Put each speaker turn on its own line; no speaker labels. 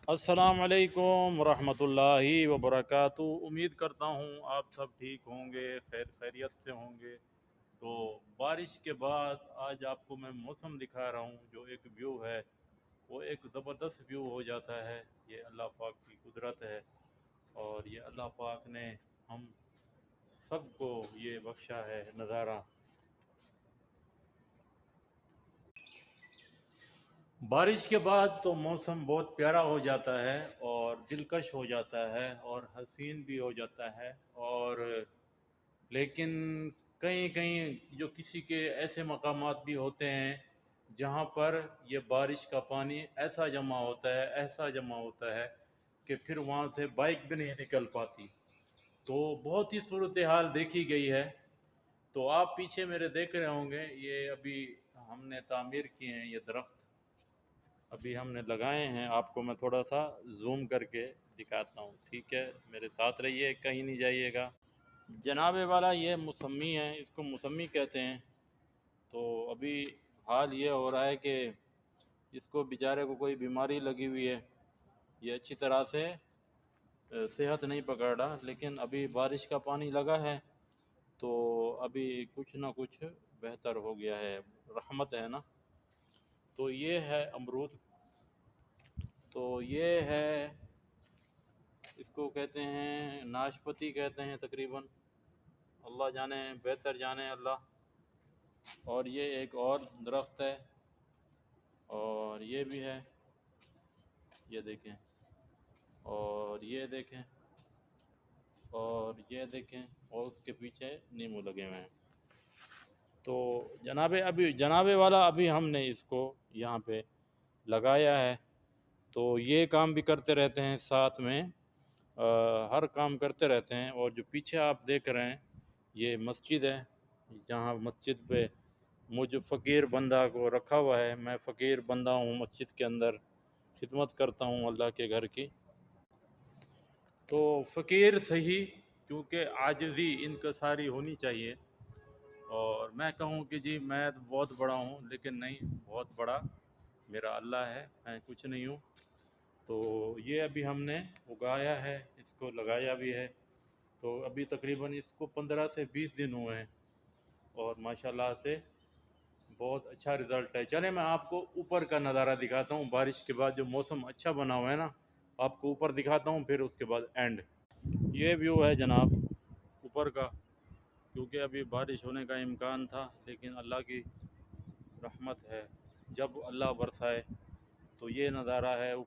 السلام علیکم ورحمۃ اللہ وبرکاتہ۔ امید کرتا ہوں آپ سب ٹھیک ہوں گے، خیریت سے ہوں گے۔ تو بارش کے بعد آج آپ کو میں موسم دکھا رہا ہوں، جو ایک ویو ہے وہ ایک زبردست ویو ہو جاتا ہے۔ یہ اللہ پاک کی قدرت ہے، اور یہ اللہ پاک نے ہم سب کو یہ بخشا ہے نظارہ۔ بارش کے بعد تو موسم بہت پیارا ہو جاتا ہے اور دلکش ہو جاتا ہے اور حسین بھی ہو جاتا ہے، اور لیکن کہیں کہیں جو کسی کے ایسے مقامات بھی ہوتے ہیں جہاں پر یہ بارش کا پانی ایسا جمع ہوتا ہے، ایسا جمع ہوتا ہے کہ پھر وہاں سے بائک بھی نہیں نکل پاتی۔ تو بہت ہی صورتحال دیکھی گئی ہے۔ تو آپ پیچھے میرے دیکھ رہے ہوں گے، یہ ابھی ہم نے تعمیر کیے ہیں، یہ درخت ابھی ہم نے لگائے ہیں۔ آپ کو میں تھوڑا سا زوم کر کے دکھاتا ہوں، ٹھیک ہے؟ میرے ساتھ رہیے، کہیں نہیں جائیے گا۔ جناب والا، یہ موسمی ہے، اس کو موسمی کہتے ہیں۔ تو ابھی حال یہ ہو رہا ہے کہ اس کو بیچارے کو کوئی بیماری لگی ہوئی ہے، یہ اچھی طرح سے صحت نہیں پکڑ رہا، لیکن ابھی بارش کا پانی لگا ہے تو ابھی کچھ نہ کچھ بہتر ہو گیا ہے، رحمت ہے نا۔ تو یہ ہے امرود، تو یہ ہے، اس کو کہتے ہیں ناشپتی کہتے ہیں تقریباً، اللہ جانے، بہتر جانے اللہ۔ اور یہ ایک اور درخت ہے، اور یہ بھی ہے، یہ دیکھیں، اور یہ دیکھیں، اور یہ دیکھیں، اور اس کے پیچھے نیمو لگے ہوئے ہیں۔ تو جناب والا، ابھی ہم نے اس کو یہاں پہ لگایا ہے، تو یہ کام بھی کرتے رہتے ہیں ساتھ میں، ہر کام کرتے رہتے ہیں۔ اور جو پیچھے آپ دیکھ رہے ہیں یہ مسجد ہے، جہاں مسجد پہ مجھ فقیر بندہ کو رکھا ہوا ہے۔ میں فقیر بندہ ہوں، مسجد کے اندر خدمت کرتا ہوں اللہ کے گھر کی۔ تو فقیر صحیح، کیونکہ عاجزی انکساری ہونی چاہیے۔ اور میں کہوں کہ جی میں بہت بڑا ہوں، لیکن نہیں، بہت بڑا میرا اللہ ہے، میں کچھ نہیں ہوں۔ تو یہ ابھی ہم نے اگایا ہے، اس کو لگایا بھی ہے، تو ابھی تقریباً اس کو 15 سے 20 دن ہوئے ہیں، اور ماشاءاللہ سے بہت اچھا رزلٹ ہے۔ چلیں میں آپ کو اوپر کا نظارہ دکھاتا ہوں، بارش کے بعد جو موسم اچھا بنا ہوا ہے نا، آپ کو اوپر دکھاتا ہوں، پھر اس کے بعد اینڈ۔ یہ ویو ہے جناب اوپر کا، کیونکہ ابھی بارش ہونے کا امکان تھا، لیکن اللہ کی رحمت ہے، جب اللہ برسائے تو یہ نظارہ ہے۔